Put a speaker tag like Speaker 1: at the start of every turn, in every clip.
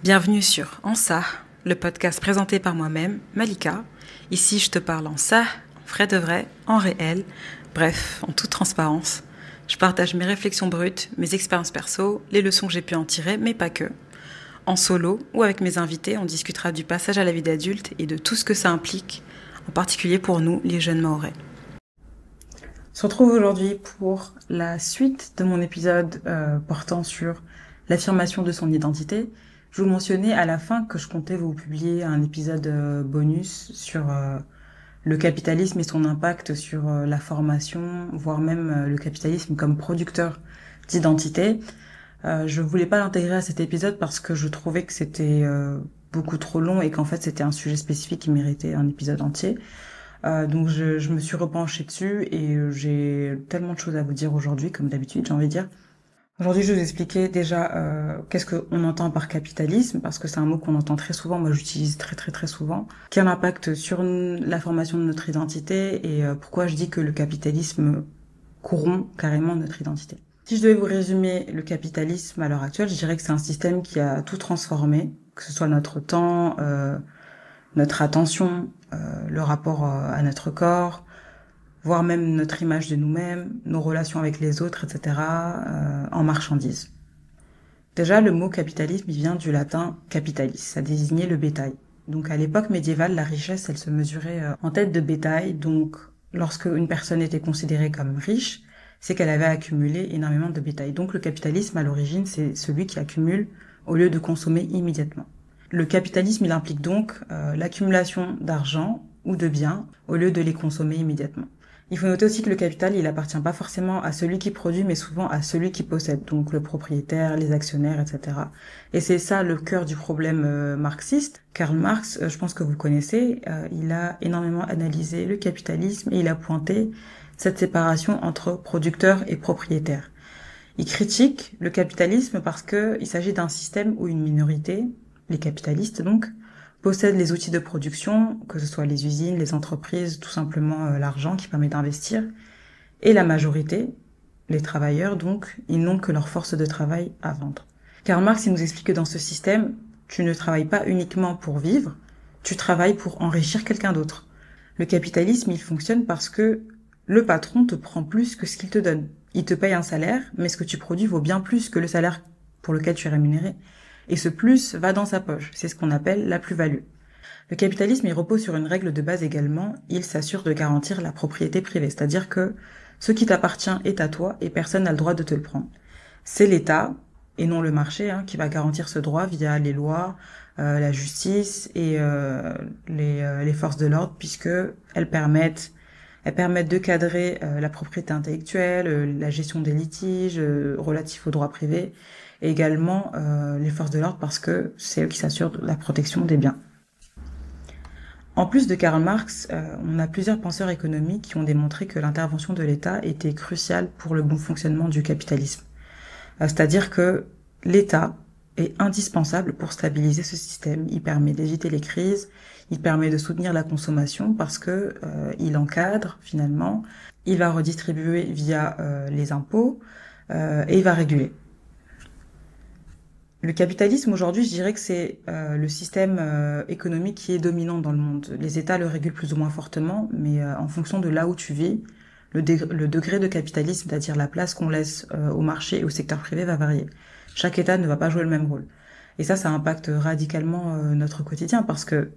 Speaker 1: Bienvenue sur En ça, le podcast présenté par moi-même, Malika. Ici, je te parle en ça, en vrai de vrai, en réel, bref, en toute transparence. Je partage mes réflexions brutes, mes expériences perso, les leçons que j'ai pu en tirer, mais pas que. En solo ou avec mes invités, on discutera du passage à la vie d'adulte et de tout ce que ça implique, en particulier pour nous, les jeunes Mahorais. On se retrouve aujourd'hui pour la suite de mon épisode portant sur l'affirmation de son identité. Je vous mentionnais à la fin que je comptais vous publier un épisode bonus sur le capitalisme et son impact sur la formation, voire même le capitalisme comme producteur d'identité. Je voulais pas l'intégrer à cet épisode parce que je trouvais que c'était beaucoup trop long et qu'en fait c'était un sujet spécifique qui méritait un épisode entier. Donc je me suis repenchée dessus et j'ai tellement de choses à vous dire aujourd'hui, comme d'habitude j'ai envie de dire. Aujourd'hui, je vais vous expliquer déjà qu'est-ce qu'on entend par capitalisme, parce que c'est un mot qu'on entend très souvent, moi j'utilise très souvent, quel impact sur la formation de notre identité et pourquoi je dis que le capitalisme corrompt carrément notre identité. Si je devais vous résumer le capitalisme à l'heure actuelle, je dirais que c'est un système qui a tout transformé, que ce soit notre temps, notre attention, le rapport à notre corps, voire même notre image de nous-mêmes, nos relations avec les autres, etc., en marchandises. Déjà, le mot capitalisme, il vient du latin capitalis, ça désignait le bétail. Donc à l'époque médiévale, la richesse, elle se mesurait en tête de bétail, donc lorsque une personne était considérée comme riche, c'est qu'elle avait accumulé énormément de bétail. Donc le capitalisme, à l'origine, c'est celui qui accumule au lieu de consommer immédiatement. Le capitalisme, il implique donc l'accumulation d'argent ou de biens au lieu de les consommer immédiatement. Il faut noter aussi que le capital, il appartient pas forcément à celui qui produit, mais souvent à celui qui possède, donc le propriétaire, les actionnaires, etc. Et c'est ça le cœur du problème marxiste. Karl Marx, je pense que vous connaissez, il a énormément analysé le capitalisme et il a pointé cette séparation entre producteurs et propriétaires. Il critique le capitalisme parce que il s'agit d'un système où une minorité, les capitalistes donc, possèdent les outils de production, que ce soit les usines, les entreprises, tout simplement l'argent qui permet d'investir, et la majorité, les travailleurs donc, ils n'ont que leur force de travail à vendre. Karl Marx, il nous explique que dans ce système, tu ne travailles pas uniquement pour vivre, tu travailles pour enrichir quelqu'un d'autre. Le capitalisme, il fonctionne parce que le patron te prend plus que ce qu'il te donne. Il te paye un salaire, mais ce que tu produis vaut bien plus que le salaire pour lequel tu es rémunéré. Et ce plus va dans sa poche. C'est ce qu'on appelle la plus-value. Le capitalisme, il repose sur une règle de base également. Il s'assure de garantir la propriété privée. C'est-à-dire que ce qui t'appartient est à toi et personne n'a le droit de te le prendre. C'est l'État, et non le marché, qui va garantir ce droit via les lois, la justice et les forces de l'ordre, puisque elles permettent de cadrer la propriété intellectuelle, la gestion des litiges relatifs aux droits privés, et également les forces de l'ordre parce que c'est eux qui s'assurent de la protection des biens. En plus de Karl Marx, on a plusieurs penseurs économiques qui ont démontré que l'intervention de l'État était cruciale pour le bon fonctionnement du capitalisme. C'est-à-dire que l'État est indispensable pour stabiliser ce système. Il permet d'éviter les crises, il permet de soutenir la consommation parce que il encadre finalement, il va redistribuer via les impôts et il va réguler. Le capitalisme aujourd'hui, je dirais que c'est le système économique qui est dominant dans le monde. Les États le régulent plus ou moins fortement, mais en fonction de là où tu vis, le degré de capitalisme, c'est-à-dire la place qu'on laisse au marché et au secteur privé, va varier. Chaque État ne va pas jouer le même rôle. Et ça impacte radicalement notre quotidien parce que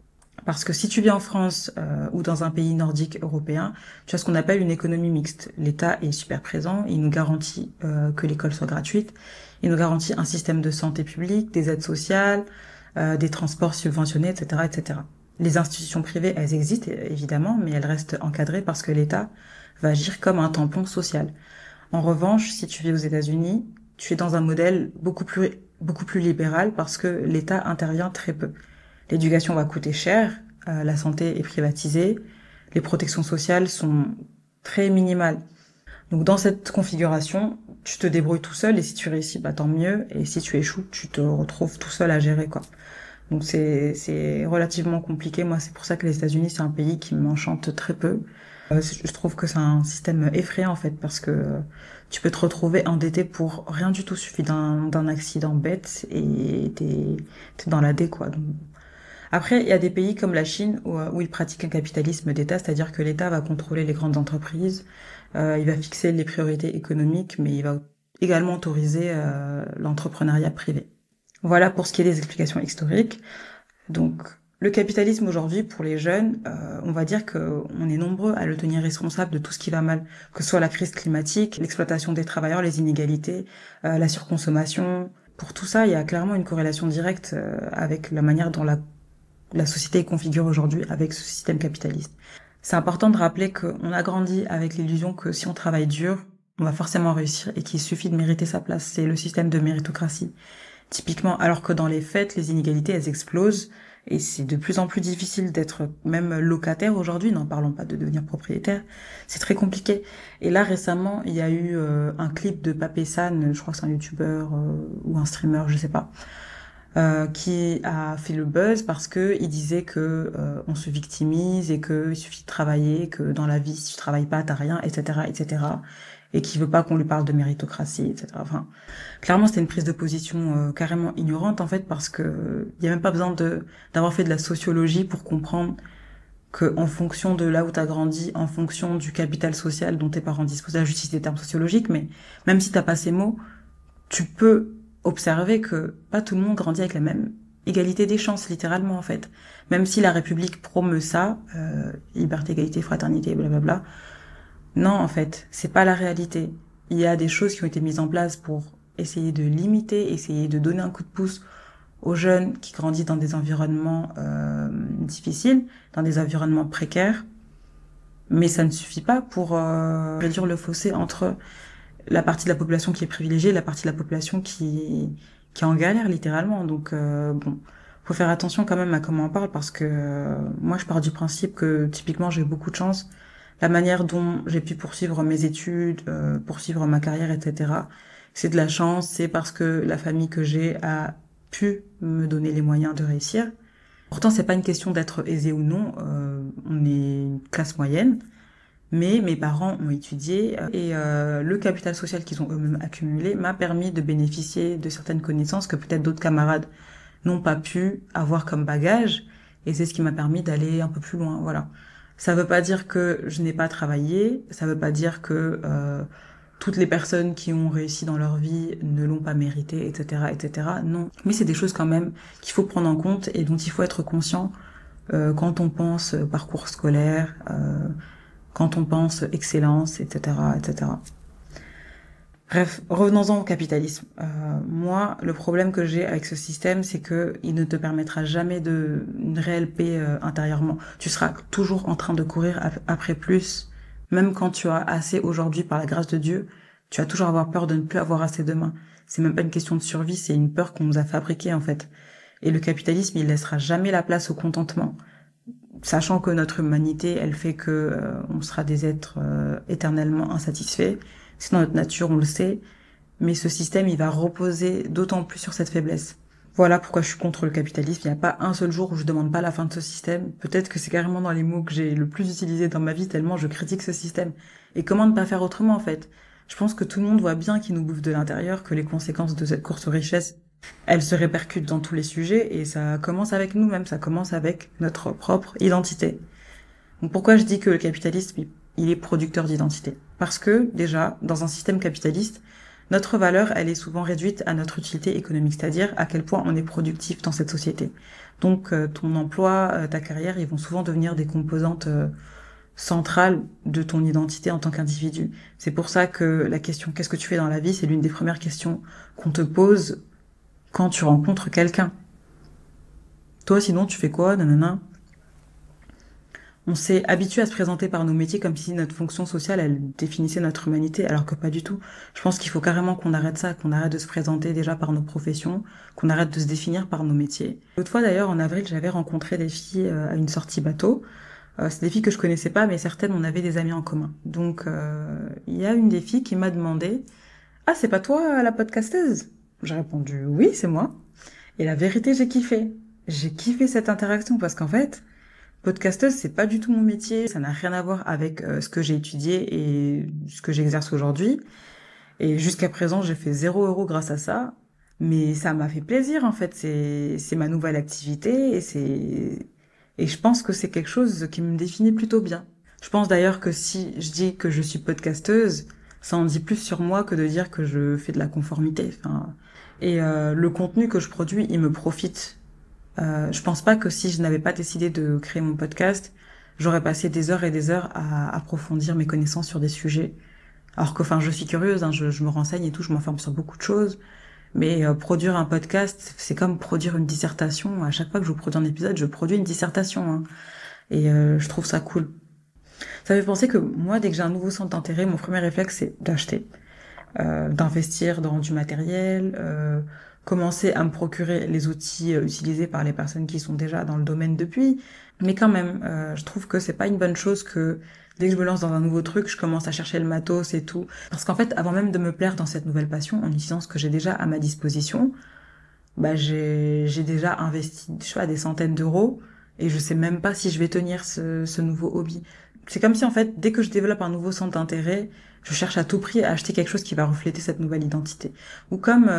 Speaker 1: si tu vis en France ou dans un pays nordique européen, tu as ce qu'on appelle une économie mixte. L'État est super présent, il nous garantit que l'école soit gratuite, il nous garantit un système de santé publique, des aides sociales, des transports subventionnés, etc., etc. Les institutions privées, elles existent évidemment, mais elles restent encadrées parce que l'État va agir comme un tampon social. En revanche, si tu vis aux États-Unis, tu es dans un modèle beaucoup plus libéral parce que l'État intervient très peu. L'éducation va coûter cher, la santé est privatisée, les protections sociales sont très minimales. Donc dans cette configuration, tu te débrouilles tout seul et si tu réussis, tant mieux. Et si tu échoues, tu te retrouves tout seul à gérer, quoi. Donc c'est relativement compliqué. Moi, c'est pour ça que les États-Unis, c'est un pays qui m'enchante très peu. Je trouve que c'est un système effrayant en fait parce que tu peux te retrouver endetté pour rien du tout. Suffit d'un accident bête et t'es dans la dé quoi. Donc, après, il y a des pays comme la Chine où ils pratiquent un capitalisme d'État, c'est-à-dire que l'État va contrôler les grandes entreprises, il va fixer les priorités économiques, mais il va également autoriser l'entrepreneuriat privé. Voilà pour ce qui est des explications historiques. Donc, le capitalisme aujourd'hui, pour les jeunes, on va dire qu'on est nombreux à le tenir responsable de tout ce qui va mal, que ce soit la crise climatique, l'exploitation des travailleurs, les inégalités, la surconsommation. Pour tout ça, il y a clairement une corrélation directe avec la manière dont la société est configurée aujourd'hui avec ce système capitaliste. C'est important de rappeler qu'on a grandi avec l'illusion que si on travaille dur, on va forcément réussir et qu'il suffit de mériter sa place. C'est le système de méritocratie. Typiquement, alors que dans les faits, les inégalités, elles explosent et c'est de plus en plus difficile d'être même locataire aujourd'hui, n'en parlons pas de devenir propriétaire. C'est très compliqué. Et là, récemment, il y a eu un clip de Pape San, je crois que c'est un youtubeur ou un streamer, je sais pas, qui a fait le buzz parce que il disait que on se victimise et que il suffit de travailler, que dans la vie, si tu travailles pas, t'as rien, etc., etc. Et qui veut pas qu'on lui parle de méritocratie, etc. Enfin, clairement, c'était une prise de position carrément ignorante en fait, parce que il y a même pas besoin d'avoir fait de la sociologie pour comprendre que en fonction de là où t'as grandi, en fonction du capital social dont tes parents disposent, là j'utilise des termes sociologiques, mais même si t'as pas ces mots, tu peux observer que pas tout le monde grandit avec la même égalité des chances, littéralement en fait. Même si la République promeut ça, liberté, égalité, fraternité, blablabla. Non, en fait, c'est pas la réalité. Il y a des choses qui ont été mises en place pour essayer de limiter, essayer de donner un coup de pouce aux jeunes qui grandissent dans des environnements difficiles, dans des environnements précaires. Mais ça ne suffit pas pour réduire le fossé entre la partie de la population qui est privilégiée et la partie de la population qui est en galère, littéralement. Donc, bon, faut faire attention quand même à comment on parle parce que moi, je pars du principe que, typiquement, j'ai eu beaucoup de chance. La manière dont j'ai pu poursuivre mes études, poursuivre ma carrière, etc., c'est de la chance, c'est parce que la famille que j'ai a pu me donner les moyens de réussir. Pourtant, c'est pas une question d'être aisé ou non, on est une classe moyenne, mais mes parents ont étudié et le capital social qu'ils ont eux-mêmes accumulé m'a permis de bénéficier de certaines connaissances que peut-être d'autres camarades n'ont pas pu avoir comme bagage, et c'est ce qui m'a permis d'aller un peu plus loin, voilà. Ça veut pas dire que je n'ai pas travaillé, ça veut pas dire que toutes les personnes qui ont réussi dans leur vie ne l'ont pas mérité, etc., etc. Non, mais c'est des choses quand même qu'il faut prendre en compte et dont il faut être conscient quand on pense parcours scolaire, quand on pense excellence, etc., etc. Bref, revenons-en au capitalisme. Moi, le problème que j'ai avec ce système, c'est que il ne te permettra jamais une réelle paix intérieurement. Tu seras toujours en train de courir après plus, même quand tu as assez aujourd'hui par la grâce de Dieu. Tu vas toujours avoir peur de ne plus avoir assez demain. C'est même pas une question de survie, c'est une peur qu'on nous a fabriquée en fait. Et le capitalisme, il laissera jamais la place au contentement, sachant que notre humanité, elle fait que on sera des êtres éternellement insatisfaits. C'est dans notre nature, on le sait, mais ce système, il va reposer d'autant plus sur cette faiblesse. Voilà pourquoi je suis contre le capitalisme. Il n'y a pas un seul jour où je demande pas la fin de ce système. Peut-être que c'est carrément dans les mots que j'ai le plus utilisés dans ma vie, tellement je critique ce système. Et comment ne pas faire autrement, en fait? Je pense que tout le monde voit bien qu'il nous bouffe de l'intérieur, que les conséquences de cette course aux richesses, elles se répercutent dans tous les sujets, et ça commence avec nous-mêmes, ça commence avec notre propre identité. Donc pourquoi je dis que le capitalisme, il est producteur d'identité? Parce que, déjà, dans un système capitaliste, notre valeur, elle est souvent réduite à notre utilité économique, c'est-à-dire à quel point on est productif dans cette société. Donc ton emploi, ta carrière, ils vont souvent devenir des composantes centrales de ton identité en tant qu'individu. C'est pour ça que la question qu'est-ce que tu fais dans la vie, c'est l'une des premières questions qu'on te pose quand tu rencontres quelqu'un. Toi, sinon, tu fais quoi? Nanana. On s'est habitué à se présenter par nos métiers comme si notre fonction sociale, elle définissait notre humanité, alors que pas du tout. Je pense qu'il faut carrément qu'on arrête ça, qu'on arrête de se présenter déjà par nos professions, qu'on arrête de se définir par nos métiers. L'autre fois d'ailleurs, en avril, j'avais rencontré des filles à une sortie bateau. C'est des filles que je connaissais pas, mais certaines, on avait des amis en commun. Donc, il y a une des filles qui m'a demandé « Ah, c'est pas toi la podcasteuse ?» J'ai répondu « Oui, c'est moi. » Et la vérité, j'ai kiffé. J'ai kiffé cette interaction parce qu'en fait, Podcasteuse, c'est pas du tout mon métier, ça n'a rien à voir avec ce que j'ai étudié et ce que j'exerce aujourd'hui. Et jusqu'à présent, j'ai fait 0 € grâce à ça. Mais ça m'a fait plaisir, en fait. C'est ma nouvelle activité et je pense que c'est quelque chose qui me définit plutôt bien. Je pense d'ailleurs que si je dis que je suis podcasteuse, ça en dit plus sur moi que de dire que je fais de la conformité. Enfin, le contenu que je produis, il me profite. Je pense pas que si je n'avais pas décidé de créer mon podcast, j'aurais passé des heures et des heures à approfondir mes connaissances sur des sujets. Alors que, enfin, je suis curieuse, hein, je me renseigne et tout, je m'informe sur beaucoup de choses. Mais produire un podcast, c'est comme produire une dissertation. À chaque fois que je produis un épisode, je produis une dissertation. Hein. Et je trouve ça cool. Ça fait penser que moi, dès que j'ai un nouveau centre d'intérêt, mon premier réflexe, c'est d'acheter, d'investir dans du matériel, commencer à me procurer les outils utilisés par les personnes qui sont déjà dans le domaine depuis. Mais quand même, je trouve que c'est pas une bonne chose que dès que je me lance dans un nouveau truc, je commence à chercher le matos et tout. Parce qu'en fait, avant même de me plaire dans cette nouvelle passion, en utilisant ce que j'ai déjà à ma disposition, bah j'ai déjà investi, je sais pas, des centaines d'euros et je sais même pas si je vais tenir ce nouveau hobby. C'est comme si en fait, dès que je développe un nouveau centre d'intérêt, je cherche à tout prix à acheter quelque chose qui va refléter cette nouvelle identité. Ou comme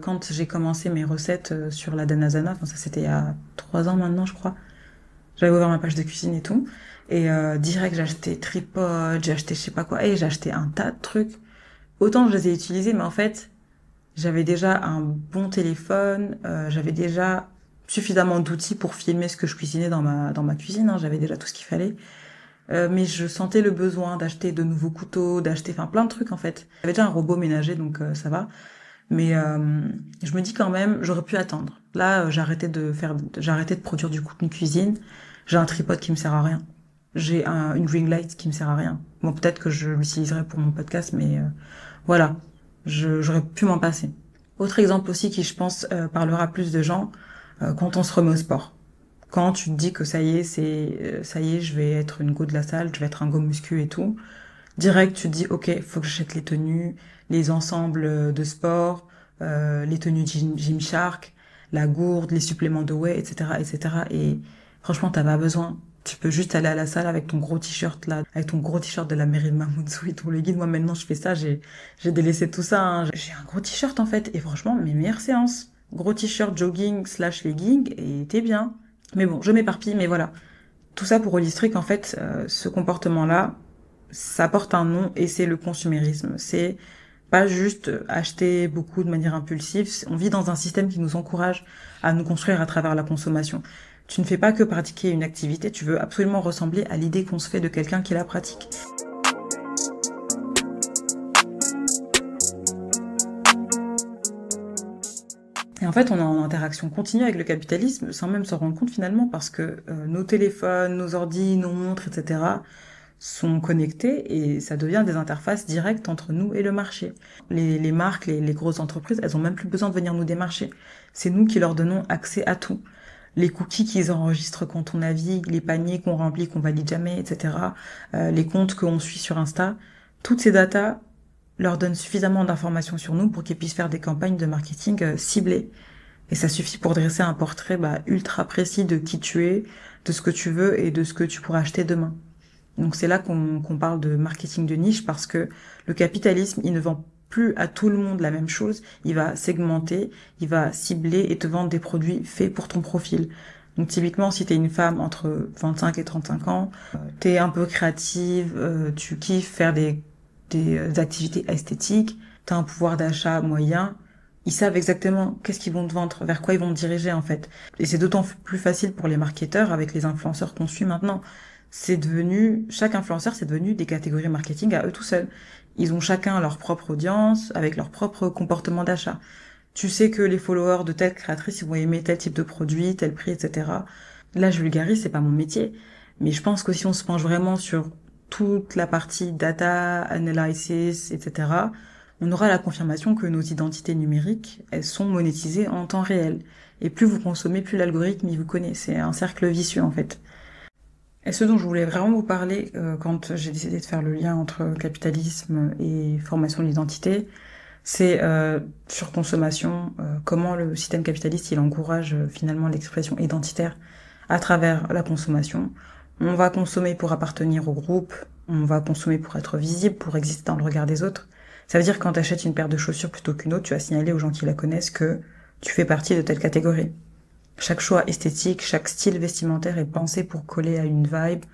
Speaker 1: quand j'ai commencé mes recettes sur la Danazana, enfin ça c'était il y a 3 ans maintenant je crois. J'avais ouvert ma page de cuisine et tout. Et direct j'ai acheté tripod, j'ai acheté je sais pas quoi, et j'ai acheté un tas de trucs. Autant je les ai utilisés, mais en fait, j'avais déjà un bon téléphone, j'avais déjà suffisamment d'outils pour filmer ce que je cuisinais dans ma cuisine, hein, j'avais déjà tout ce qu'il fallait. Mais je sentais le besoin d'acheter de nouveaux couteaux, d'acheter enfin plein de trucs en fait. J'avais déjà un robot ménager donc ça va. Mais je me dis quand même, j'aurais pu attendre. Là, j'ai arrêté de produire du contenu cuisine. J'ai un tripod qui me sert à rien. J'ai une ring light qui me sert à rien. Bon, peut-être que je l'utiliserai pour mon podcast, mais voilà, j'aurais pu m'en passer. Autre exemple aussi qui, je pense, parlera à plus de gens, quand on se remet au sport. Quand tu te dis que ça y est, ça y est, je vais être une go de la salle, je vais être un go muscu et tout. Direct, tu te dis, ok, faut que j'achète les tenues, les ensembles de sport, les tenues Gymshark, la gourde, les suppléments de whey, etc., etc. Et franchement, t'as pas besoin. Tu peux juste aller à la salle avec ton gros t-shirt là, avec ton gros t-shirt de la mairie de Mamoudzou et ton legging. Moi maintenant, je fais ça, j'ai délaissé tout ça. Hein. J'ai un gros t-shirt en fait, et franchement, mes meilleures séances. Gros t-shirt jogging / legging, et t'es bien. Mais bon, je m'éparpille, mais voilà. Tout ça pour illustrer qu'en fait, ce comportement-là, ça porte un nom et c'est le consumérisme. C'est pas juste acheter beaucoup de manière impulsive. On vit dans un système qui nous encourage à nous construire à travers la consommation. Tu ne fais pas que pratiquer une activité, tu veux absolument ressembler à l'idée qu'on se fait de quelqu'un qui la pratique. Et en fait, on est en interaction continue avec le capitalisme sans même s'en rendre compte finalement parce que nos téléphones, nos ordis, nos montres, etc. sont connectés et ça devient des interfaces directes entre nous et le marché. Les marques, les grosses entreprises, elles ont même plus besoin de venir nous démarcher. C'est nous qui leur donnons accès à tout. Les cookies qu'ils enregistrent quand on navigue, les paniers qu'on remplit, qu'on valide jamais, etc. Les comptes qu'on suit sur Insta. Toutes ces datas leur donnent suffisamment d'informations sur nous pour qu'ils puissent faire des campagnes de marketing ciblées. Et ça suffit pour dresser un portrait ultra précis de qui tu es, de ce que tu veux et de ce que tu pourras acheter demain. Donc c'est là qu'on parle de marketing de niche parce que le capitalisme, il ne vend plus à tout le monde la même chose. Il va segmenter, il va cibler et te vendre des produits faits pour ton profil. Donc typiquement, si t'es une femme entre 25 et 35 ans, t'es un peu créative, tu kiffes faire des activités esthétiques, t'as un pouvoir d'achat moyen, ils savent exactement qu'est-ce qu'ils vont te vendre, vers quoi ils vont te diriger en fait. Et c'est d'autant plus facile pour les marketeurs avec les influenceurs qu'on suit maintenant. Chaque influenceur, c'est devenu des catégories marketing à eux tout seuls. Ils ont chacun leur propre audience, avec leur propre comportement d'achat. Tu sais que les followers de telle créatrice, ils vont aimer tel type de produit, tel prix, etc. Là, je vulgarise, c'est pas mon métier. Mais je pense que si on se penche vraiment sur toute la partie data, analysis, etc., on aura la confirmation que nos identités numériques, elles sont monétisées en temps réel. Et plus vous consommez, plus l'algorithme, il vous connaît. C'est un cercle vicieux, en fait. Et ce dont je voulais vraiment vous parler quand j'ai décidé de faire le lien entre capitalisme et formation de l'identité, c'est surconsommation, comment le système capitaliste il encourage finalement l'expression identitaire à travers la consommation. On va consommer pour appartenir au groupe, on va consommer pour être visible, pour exister dans le regard des autres. Ça veut dire que quand tu achètes une paire de chaussures plutôt qu'une autre, tu vas signaler aux gens qui la connaissent que tu fais partie de telle catégorie. Chaque choix esthétique, chaque style vestimentaire est pensé pour coller à une vibe,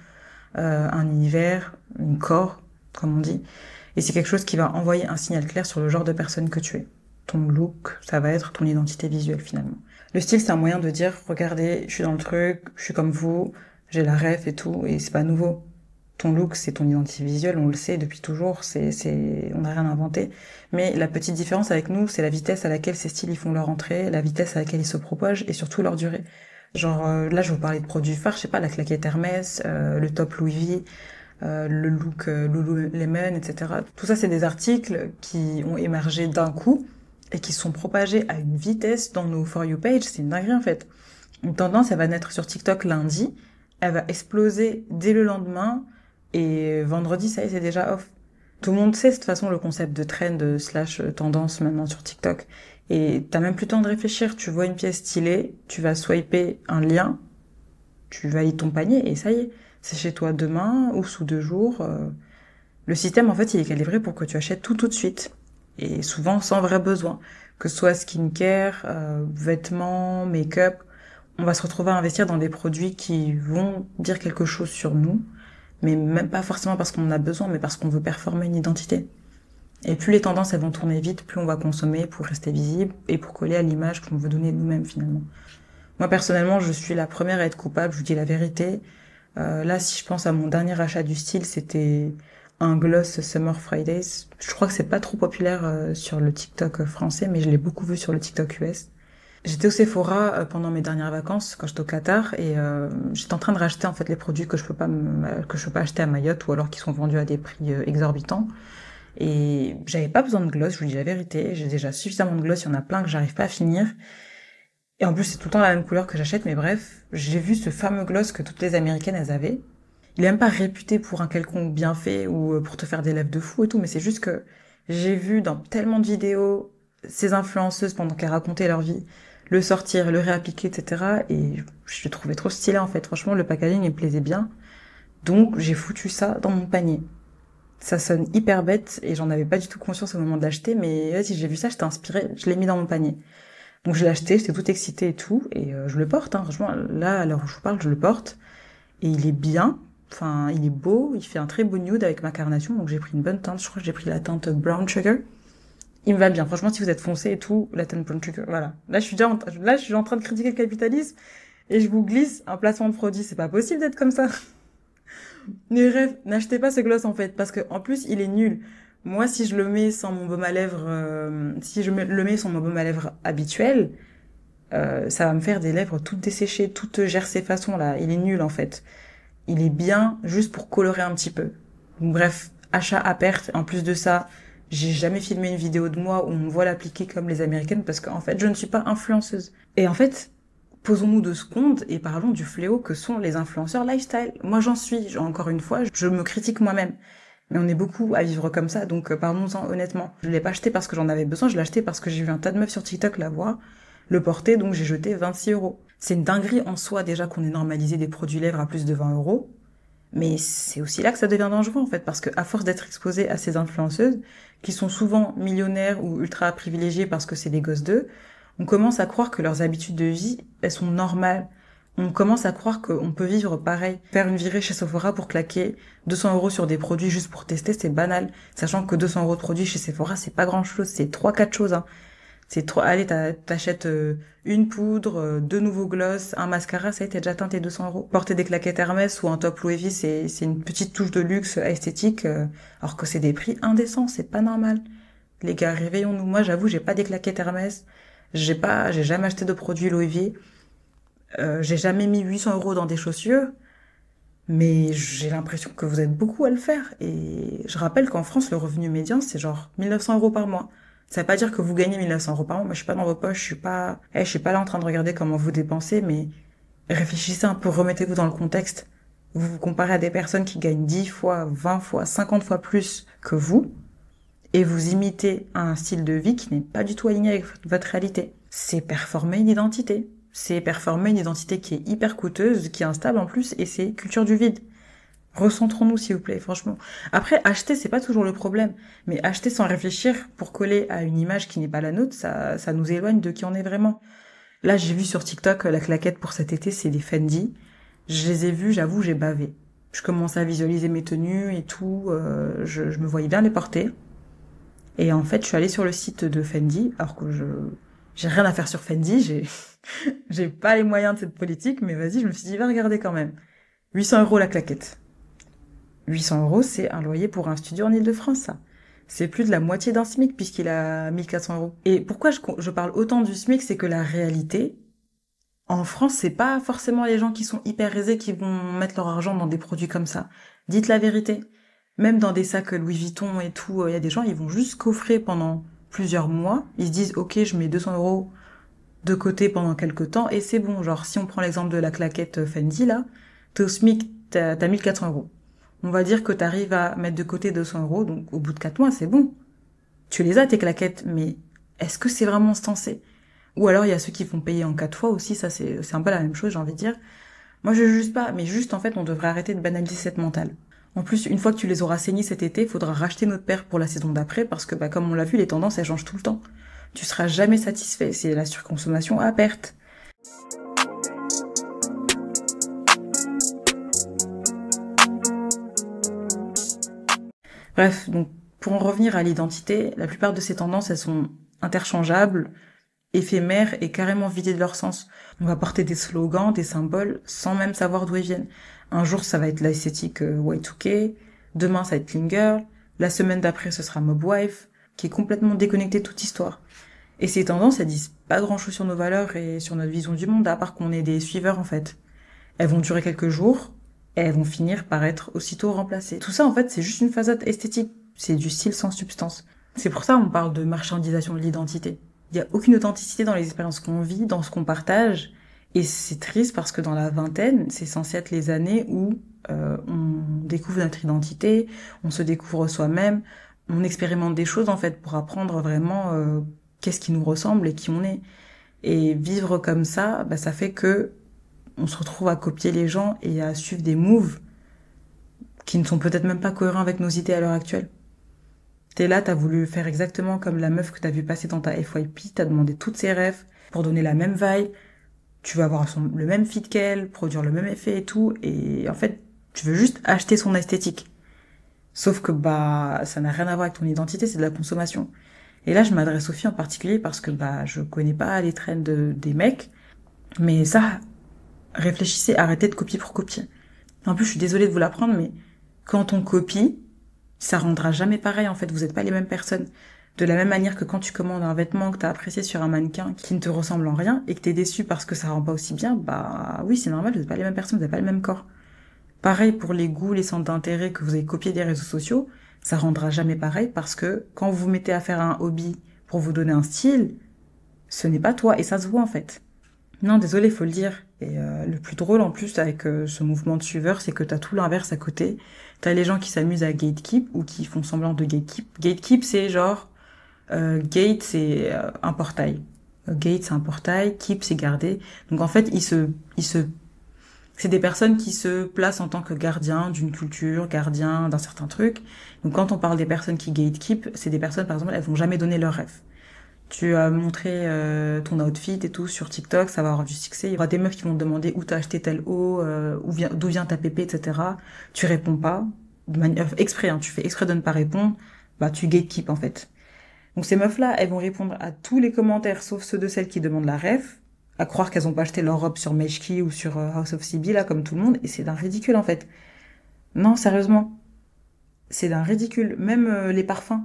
Speaker 1: un univers, un corps, comme on dit. Et c'est quelque chose qui va envoyer un signal clair sur le genre de personne que tu es. Ton look, ça va être ton identité visuelle finalement. Le style, c'est un moyen de dire, regardez, je suis dans le truc, je suis comme vous, j'ai la ref et tout, et c'est pas nouveau. Ton look, c'est ton identité visuelle, on le sait depuis toujours, on n'a rien inventé. Mais la petite différence avec nous, c'est la vitesse à laquelle ces styles ils font leur entrée, la vitesse à laquelle ils se propagent et surtout leur durée. Genre, là, je vais vous parler de produits phares, je sais pas, la claquette Hermès, le top Louis V, le look Lululemon, etc. Tout ça, c'est des articles qui ont émergé d'un coup et qui sont propagés à une vitesse dans nos For You page. C'est une dinguerie, en fait. Une tendance, elle va naître sur TikTok lundi, elle va exploser dès le lendemain, et vendredi, ça y est, c'est déjà off. Tout le monde sait de toute façon le concept de trend / tendance maintenant sur TikTok. Et t'as même plus le temps de réfléchir. Tu vois une pièce stylée, tu vas swiper un lien, tu valides ton panier et ça y est. C'est chez toi demain ou sous 2 jours. Le système, en fait, il est calibré pour que tu achètes tout de suite. Et souvent sans vrai besoin. Que ce soit skincare, vêtements, make-up, on va se retrouver à investir dans des produits qui vont dire quelque chose sur nous, mais même pas forcément parce qu'on en a besoin, mais parce qu'on veut performer une identité. Et plus les tendances elles vont tourner vite, plus on va consommer pour rester visible et pour coller à l'image qu'on veut donner de nous-mêmes finalement. Moi personnellement, je suis la première à être coupable, je vous dis la vérité. Là, si je pense à mon dernier achat du style, c'était un gloss Summer Fridays. Je crois que c'est pas trop populaire sur le TikTok français, mais je l'ai beaucoup vu sur le TikTok US. J'étais au Sephora pendant mes dernières vacances quand j'étais au Qatar et j'étais en train de racheter en fait les produits que je peux pas acheter à Mayotte ou alors qui sont vendus à des prix exorbitants. Et j'avais pas besoin de gloss, je vous dis la vérité, j'ai déjà suffisamment de gloss, il y en a plein que j'arrive pas à finir. Et en plus c'est tout le temps la même couleur que j'achète, mais bref, j'ai vu ce fameux gloss que toutes les Américaines elles avaient. Il est même pas réputé pour un quelconque bienfait ou pour te faire des lèvres de fou et tout, mais c'est juste que j'ai vu dans tellement de vidéos ces influenceuses pendant qu'elles racontaient leur vie le sortir, le réappliquer, etc. Et je le trouvais trop stylé en fait. Franchement, le packaging il me plaisait bien. Donc j'ai foutu ça dans mon panier. Ça sonne hyper bête et j'en avais pas du tout conscience au moment de l'acheter, mais vas-y, j'ai vu ça, j'étais inspirée, je l'ai mis dans mon panier. Donc je l'ai acheté, j'étais toute excitée et tout, et je le porte, hein. Franchement, là, à l'heure où je vous parle, je le porte. Et il est bien, enfin, il est beau, il fait un très beau nude avec ma carnation, donc j'ai pris une bonne teinte, je crois que j'ai pris la teinte Brown Sugar. Il me va bien, franchement, si vous êtes foncé et tout, la teinte Brown Sugar, voilà. Là, je suis en train de critiquer le capitalisme, et je vous glisse un placement de produit, c'est pas possible d'être comme ça. Mais rêve, n'achetez pas ce gloss en fait, parce que en plus il est nul. Moi, si je le mets sans mon baume à lèvres, le mets sans mon baume à lèvres habituel, ça va me faire des lèvres toutes desséchées, toutes gercées façon là. Il est nul en fait. Il est bien juste pour colorer un petit peu. Donc, bref, achat à perte. En plus de ça, j'ai jamais filmé une vidéo de moi où on me voit l'appliquer comme les Américaines parce qu'en fait, je ne suis pas influenceuse. Et en fait, posons-nous 2 secondes et parlons du fléau que sont les influenceurs lifestyle. Moi, j'en suis. Encore une fois, je me critique moi-même. Mais on est beaucoup à vivre comme ça, donc parlons-en honnêtement. Je l'ai pas acheté parce que j'en avais besoin, je l'ai acheté parce que j'ai vu un tas de meufs sur TikTok l'avoir, le porter, donc j'ai jeté 26 €. C'est une dinguerie en soi déjà qu'on ait normalisé des produits lèvres à plus de 20 €. Mais c'est aussi là que ça devient dangereux en fait, parce que à force d'être exposé à ces influenceuses, qui sont souvent millionnaires ou ultra privilégiées parce que c'est des gosses d'eux, on commence à croire que leurs habitudes de vie, elles sont normales. On commence à croire qu'on peut vivre pareil. Faire une virée chez Sephora pour claquer 200 € sur des produits juste pour tester, c'est banal. Sachant que 200 € de produits chez Sephora, c'est pas grand chose, c'est 3-4 choses, hein. C'est trop, allez, t'achètes une poudre, 2 nouveaux gloss, un mascara, ça y est, t'as déjà atteint tes 200 €. Porter des claquettes Hermès ou un top Louis V, c'est une petite touche de luxe esthétique, alors que c'est des prix indécents, c'est pas normal. Les gars, réveillons-nous. Moi, j'avoue, j'ai pas des claquettes Hermès, j'ai jamais acheté de produits Louis V, j'ai jamais mis 800 € dans des chaussures, mais j'ai l'impression que vous êtes beaucoup à le faire. Et je rappelle qu'en France, le revenu médian, c'est genre 1900 € par mois. Ça veut pas dire que vous gagnez 1900 € par mois. Moi, je suis pas dans vos poches, je suis pas là en train de regarder comment vous dépensez, mais réfléchissez un peu, remettez-vous dans le contexte. Vous vous comparez à des personnes qui gagnent 10 fois, 20 fois, 50 fois plus que vous, et vous imitez un style de vie qui n'est pas du tout aligné avec votre réalité. C'est performer une identité. c'est performer une identité qui est hyper coûteuse, qui est instable en plus, et c'est culture du vide. Recentrons-nous, s'il vous plaît, franchement. Après, acheter, c'est pas toujours le problème. Mais acheter sans réfléchir pour coller à une image qui n'est pas la nôtre, ça nous éloigne de qui on est vraiment. Là, j'ai vu sur TikTok la claquette pour cet été, c'est des Fendi. Je les ai vus, j'avoue, j'ai bavé. Je commençais à visualiser mes tenues et tout, je me voyais bien les porter. Et en fait, je suis allée sur le site de Fendi, alors que j'ai rien à faire sur Fendi, j'ai pas les moyens de cette politique, mais vas-y, je me suis dit, va regarder quand même. 800 € la claquette. 800 €, c'est un loyer pour un studio en Île-de-France, ça. C'est plus de la moitié d'un SMIC puisqu'il a 1400 €. Et pourquoi je parle autant du SMIC, c'est que la réalité, en France, c'est pas forcément les gens qui sont hyper aisés qui vont mettre leur argent dans des produits comme ça. Dites la vérité. Même dans des sacs Louis Vuitton et tout, il y a des gens, ils vont juste coffrer pendant plusieurs mois. Ils se disent, ok, je mets 200 € de côté pendant quelques temps et c'est bon. Genre, si on prend l'exemple de la claquette Fendi, là, t'es au SMIC, t'as 1400 €. On va dire que t'arrives à mettre de côté 200 €, donc au bout de 4 mois, c'est bon. Tu les as, tes claquettes, mais est-ce que c'est vraiment instancé? Ou alors, il y a ceux qui font payer en 4 fois aussi, ça c'est un peu la même chose, j'ai envie de dire. Moi, je juge pas, mais juste, en fait, on devrait arrêter de banaliser cette mentale. En plus, une fois que tu les auras saignés cet été, il faudra racheter notre paire pour la saison d'après, parce que, comme on l'a vu, les tendances, elles changent tout le temps. Tu seras jamais satisfait, c'est la surconsommation à perte. Bref, donc, pour en revenir à l'identité, la plupart de ces tendances, elles sont interchangeables, éphémères et carrément vidées de leur sens. On va porter des slogans, des symboles, sans même savoir d'où ils viennent. Un jour, ça va être l'esthétique Y2K, demain, ça va être Clean Girl, la semaine d'après, ce sera Mob Wife, qui est complètement déconnecté de toute histoire. Et ces tendances, elles disent pas grand-chose sur nos valeurs et sur notre vision du monde, à part qu'on est des suiveurs, en fait. Elles vont durer quelques jours, et elles vont finir par être aussitôt remplacées. Tout ça, en fait, c'est juste une façade esthétique. C'est du style sans substance. C'est pour ça qu'on parle de marchandisation de l'identité. Il n'y a aucune authenticité dans les expériences qu'on vit, dans ce qu'on partage. Et c'est triste parce que dans la vingtaine, c'est censé être les années où on découvre notre identité, on se découvre soi-même, on expérimente des choses, en fait, pour apprendre vraiment qu'est-ce qui nous ressemble et qui on est. Et vivre comme ça, ça fait que on se retrouve à copier les gens et à suivre des moves qui ne sont peut-être même pas cohérents avec nos idées à l'heure actuelle. T'es là, t'as voulu faire exactement comme la meuf que t'as vu passer dans ta FYP, t'as demandé toutes ses rêves pour donner la même vibe, tu veux avoir le même fit qu'elle, produire le même effet et tout, et en fait, tu veux juste acheter son esthétique. Sauf que ça n'a rien à voir avec ton identité, c'est de la consommation. Et là, je m'adresse aux filles en particulier parce que je connais pas les trends des mecs, mais ça, réfléchissez, arrêtez de copier pour copier. En plus, je suis désolée de vous l'apprendre, mais quand on copie, ça rendra jamais pareil, en fait, vous êtes pas les mêmes personnes. De la même manière que quand tu commandes un vêtement que t'as apprécié sur un mannequin qui ne te ressemble en rien et que t'es déçu parce que ça rend pas aussi bien, oui, c'est normal, vous n'êtes pas les mêmes personnes, vous n'avez pas le même corps. Pareil pour les goûts, les centres d'intérêt que vous avez copiés des réseaux sociaux, ça rendra jamais pareil parce que quand vous vous mettez à faire un hobby pour vous donner un style, ce n'est pas toi et ça se voit en fait. Non, désolé, faut le dire. Et le plus drôle en plus avec ce mouvement de suiveurs, c'est que t'as tout l'inverse à côté. T'as les gens qui s'amusent à gatekeep ou qui font semblant de gatekeep. Gatekeep, c'est genre gate, c'est un portail. Gate, c'est un portail. Keep, c'est garder. Donc en fait, c'est des personnes qui se placent en tant que gardiens d'une culture, gardiens d'un certain truc. Donc quand on parle des personnes qui gatekeep, c'est des personnes, par exemple, elles vont jamais donner leur rêve. Tu as montré ton outfit et tout sur TikTok, ça va avoir du succès. Il y aura des meufs qui vont te demander où t'as acheté tel haut, d'où vient ta pépé, etc. Tu réponds pas, de manière exprès, hein, tu fais exprès de ne pas répondre, tu gatekeep en fait. Donc ces meufs-là, elles vont répondre à tous les commentaires, sauf ceux de celles qui demandent la ref, à croire qu'elles ont pas acheté leur robe sur Meshki ou sur House of CB, là, comme tout le monde, et c'est d'un ridicule en fait. Non, sérieusement, c'est d'un ridicule. Même les parfums.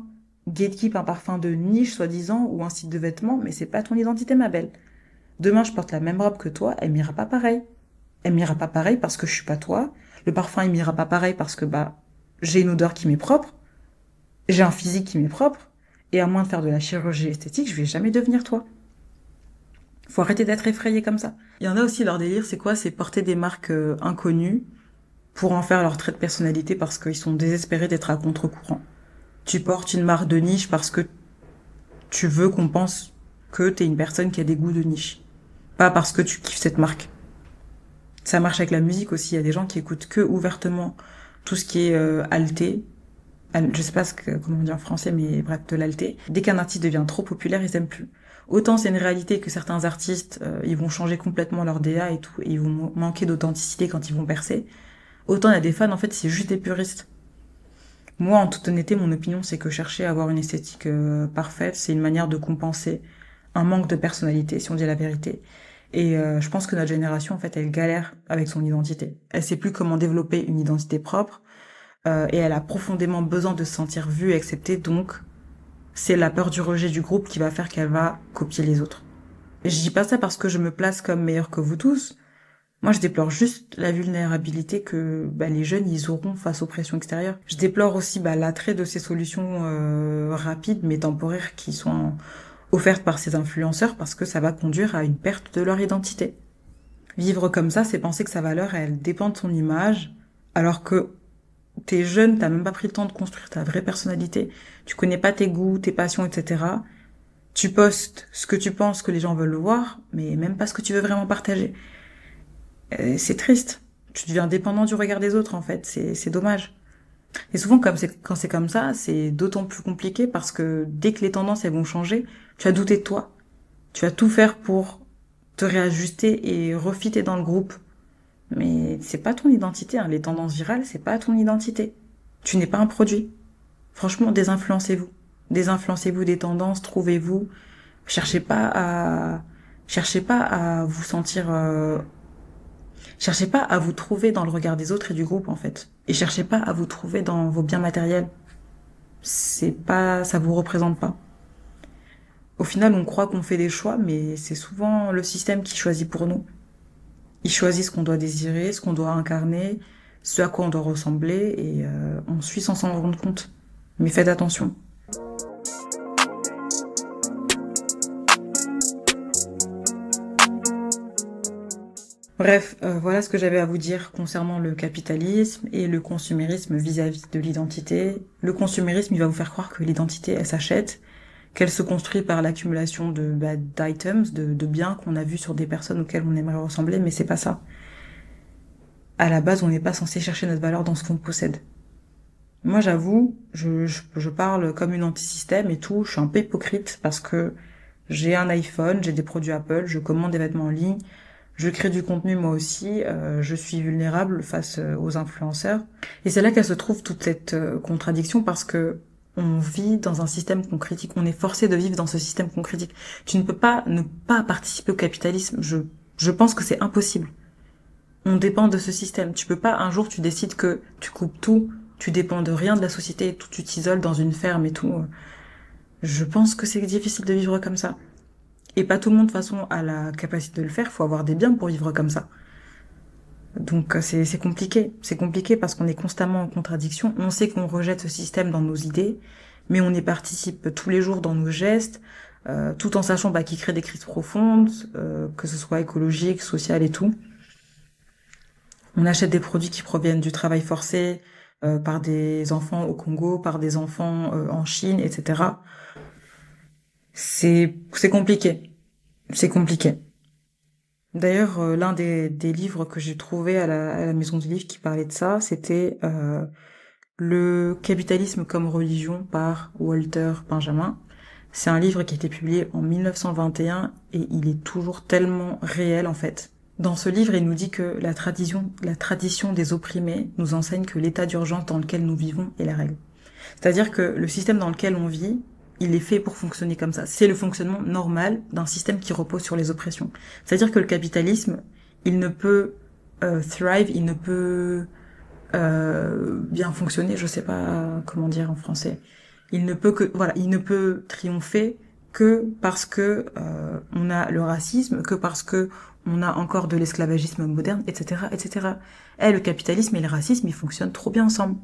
Speaker 1: Gatekeep un parfum de niche, soi-disant, ou un site de vêtements, mais c'est pas ton identité, ma belle. Demain, je porte la même robe que toi, elle m'ira pas pareil. Elle m'ira pas pareil parce que je suis pas toi. Le parfum, il m'ira pas pareil parce que, j'ai une odeur qui m'est propre. J'ai un physique qui m'est propre. Et à moins de faire de la chirurgie esthétique, je vais jamais devenir toi. Faut arrêter d'être effrayé comme ça. Il y en a aussi, leur délire, c'est quoi? C'est porter des marques inconnues pour en faire leur trait de personnalité parce qu'ils sont désespérés d'être à contre-courant. Tu portes une marque de niche parce que tu veux qu'on pense que t'es une personne qui a des goûts de niche. pas parce que tu kiffes cette marque. Ça marche avec la musique aussi. Il y a des gens qui écoutent que ouvertement tout ce qui est alté. Je sais pas comment on dit en français, mais bref, de l'alté. Dès qu'un artiste devient trop populaire, ils aiment plus. Autant c'est une réalité que certains artistes, ils vont changer complètement leur DA et tout, et ils vont manquer d'authenticité quand ils vont percer. Autant il y a des fans, en fait, c'est juste des puristes. Moi, en toute honnêteté, mon opinion, c'est que chercher à avoir une esthétique parfaite, c'est une manière de compenser un manque de personnalité, si on dit la vérité. Et je pense que notre génération, en fait, elle galère avec son identité. Elle sait plus comment développer une identité propre, et elle a profondément besoin de se sentir vue et acceptée. Donc, c'est la peur du rejet du groupe qui va faire qu'elle va copier les autres. Et je dis pas ça parce que je me place comme meilleure que vous tous. Moi, je déplore juste la vulnérabilité que les jeunes, ils auront face aux pressions extérieures. Je déplore aussi l'attrait de ces solutions rapides mais temporaires qui sont offertes par ces influenceurs parce que ça va conduire à une perte de leur identité. Vivre comme ça, c'est penser que sa valeur, elle dépend de son image, alors que t'es jeune, t'as même pas pris le temps de construire ta vraie personnalité, tu connais pas tes goûts, tes passions, etc. Tu postes ce que tu penses que les gens veulent voir, mais même pas ce que tu veux vraiment partager. C'est triste. Tu deviens dépendant du regard des autres, en fait. C'est dommage. Et souvent, quand c'est comme ça, c'est d'autant plus compliqué parce que dès que les tendances, elles vont changer, tu vas douter de toi. Tu vas tout faire pour te réajuster et refitter dans le groupe. Mais c'est pas ton identité, hein. Les tendances virales, c'est pas ton identité. Tu n'es pas un produit. Franchement, désinfluencez-vous. Désinfluencez-vous des tendances, trouvez-vous. Cherchez pas à vous sentir, cherchez pas à vous trouver dans le regard des autres et du groupe, en fait. Et cherchez pas à vous trouver dans vos biens matériels. Ça vous représente pas. Au final, on croit qu'on fait des choix, mais c'est souvent le système qui choisit pour nous. Il choisit ce qu'on doit désirer, ce qu'on doit incarner, ce à quoi on doit ressembler, et on suit sans s'en rendre compte. Mais faites attention. Bref, voilà ce que j'avais à vous dire concernant le capitalisme et le consumérisme vis-à-vis de l'identité. Le consumérisme, il va vous faire croire que l'identité, elle s'achète, qu'elle se construit par l'accumulation d'items, de biens qu'on a vus sur des personnes auxquelles on aimerait ressembler, mais c'est pas ça. À la base, on n'est pas censé chercher notre valeur dans ce qu'on possède. Moi, j'avoue, je parle comme une anti-système et tout, je suis un peu hypocrite parce que j'ai un iPhone, j'ai des produits Apple, je commande des vêtements en ligne, je crée du contenu moi aussi, je suis vulnérable face aux influenceurs. Et c'est là qu'elle se trouve toute cette contradiction parce que on vit dans un système qu'on critique, on est forcé de vivre dans ce système qu'on critique. Tu ne peux pas ne pas participer au capitalisme, je pense que c'est impossible. On dépend de ce système. Tu peux pas, un jour tu décides que tu coupes tout, tu dépends de rien de la société, tout, tu t'isoles dans une ferme et tout. Je pense que c'est difficile de vivre comme ça. Et pas tout le monde, de toute façon, a la capacité de le faire. Faut avoir des biens pour vivre comme ça. Donc, c'est compliqué. C'est compliqué parce qu'on est constamment en contradiction. On sait qu'on rejette ce système dans nos idées, mais on y participe tous les jours dans nos gestes, tout en sachant qu'il crée des crises profondes, que ce soit écologique, social et tout. On achète des produits qui proviennent du travail forcé, par des enfants au Congo, par des enfants en Chine, etc. C'est compliqué. C'est compliqué. D'ailleurs, l'un des livres que j'ai trouvé à la Maison du Livre qui parlait de ça, c'était Le capitalisme comme religion par Walter Benjamin. C'est un livre qui a été publié en 1921 et il est toujours tellement réel en fait. Dans ce livre, il nous dit que la tradition des opprimés nous enseigne que l'état d'urgence dans lequel nous vivons est la règle. C'est-à-dire que le système dans lequel on vit, il est fait pour fonctionner comme ça. C'est le fonctionnement normal d'un système qui repose sur les oppressions. C'est-à-dire que le capitalisme, il ne peut thrive, il ne peut bien fonctionner, je sais pas comment dire en français. Il ne peut triompher que parce que on a le racisme, que parce que on a encore de l'esclavagisme moderne, etc., etc. Le capitalisme et le racisme, ils fonctionnent trop bien ensemble.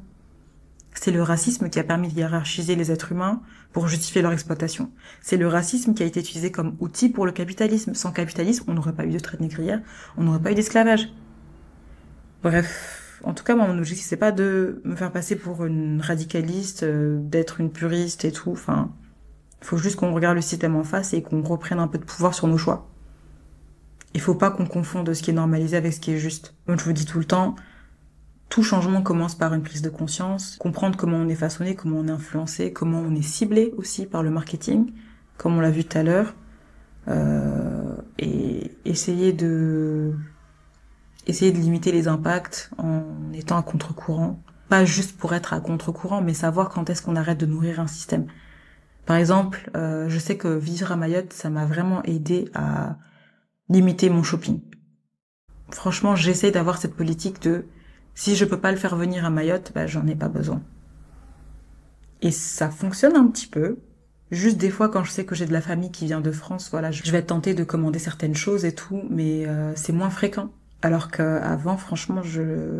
Speaker 1: C'est le racisme qui a permis de hiérarchiser les êtres humains pour justifier leur exploitation. C'est le racisme qui a été utilisé comme outil pour le capitalisme. Sans capitalisme, on n'aurait pas eu de traite négrière, on n'aurait pas eu d'esclavage. Bref, en tout cas, moi, mon objectif, c'est pas de me faire passer pour une radicaliste, d'être une puriste et tout. Enfin, faut juste qu'on regarde le système en face et qu'on reprenne un peu de pouvoir sur nos choix. Il faut pas qu'on confonde ce qui est normalisé avec ce qui est juste. Donc je vous dis tout le temps, tout changement commence par une prise de conscience, comprendre comment on est façonné, comment on est influencé, comment on est ciblé aussi par le marketing, comme on l'a vu tout à l'heure, et essayer de limiter les impacts en étant à contre-courant. Pas juste pour être à contre-courant, mais savoir quand est-ce qu'on arrête de nourrir un système. Par exemple, je sais que vivre à Mayotte, ça m'a vraiment aidé à limiter mon shopping. Franchement, j'essaie d'avoir cette politique de si je peux pas le faire venir à Mayotte, bah j'en ai pas besoin. Et ça fonctionne un petit peu. Juste des fois, quand je sais que j'ai de la famille qui vient de France, voilà, je vais être tentée de commander certaines choses et tout, mais c'est moins fréquent. Alors qu'avant, franchement,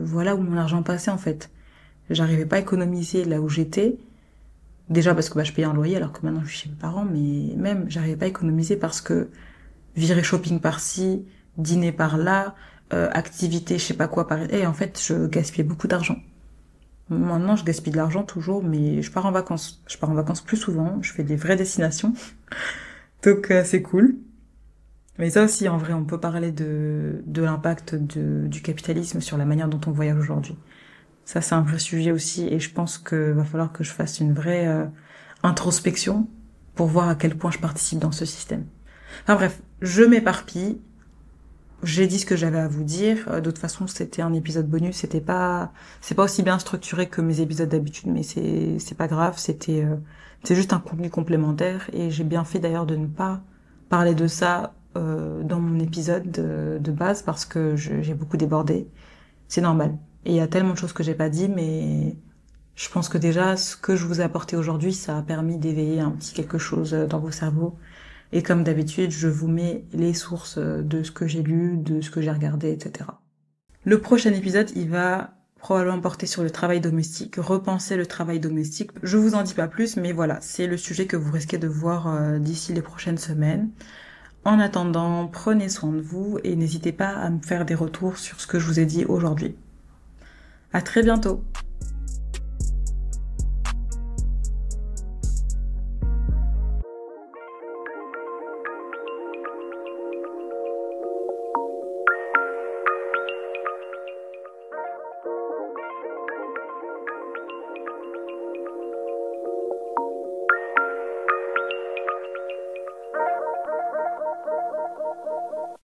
Speaker 1: voilà où mon argent passait en fait. J'arrivais pas à économiser là où j'étais. Déjà parce que je payais un loyer alors que maintenant je suis chez mes parents, mais même j'arrivais pas à économiser parce que virer shopping par-ci, dîner par-là, activité je sais pas quoi par... Et en fait, je gaspillais beaucoup d'argent. Maintenant, je gaspille de l'argent toujours, mais je pars en vacances. Je pars en vacances plus souvent, je fais des vraies destinations. Donc c'est cool. Mais ça aussi, en vrai, on peut parler de l'impact du capitalisme sur la manière dont on voyage aujourd'hui. Ça, c'est un vrai sujet aussi, et je pense que va falloir que je fasse une vraie introspection pour voir à quel point je participe dans ce système. Enfin bref, je m'éparpille. J'ai dit ce que j'avais à vous dire. De toute façon, c'était un épisode bonus. C'est pas aussi bien structuré que mes épisodes d'habitude, mais c'est pas grave. C'est juste un contenu complémentaire, et j'ai bien fait d'ailleurs de ne pas parler de ça dans mon épisode de base parce que j'ai beaucoup débordé. C'est normal. Et il y a tellement de choses que j'ai pas dit, mais je pense que déjà, ce que je vous ai apporté aujourd'hui, ça a permis d'éveiller un petit quelque chose dans vos cerveaux. Et comme d'habitude, je vous mets les sources de ce que j'ai lu, de ce que j'ai regardé, etc. Le prochain épisode, il va probablement porter sur le travail domestique, repenser le travail domestique. Je vous en dis pas plus, mais voilà, c'est le sujet que vous risquez de voir d'ici les prochaines semaines. En attendant, prenez soin de vous et n'hésitez pas à me faire des retours sur ce que je vous ai dit aujourd'hui. À très bientôt!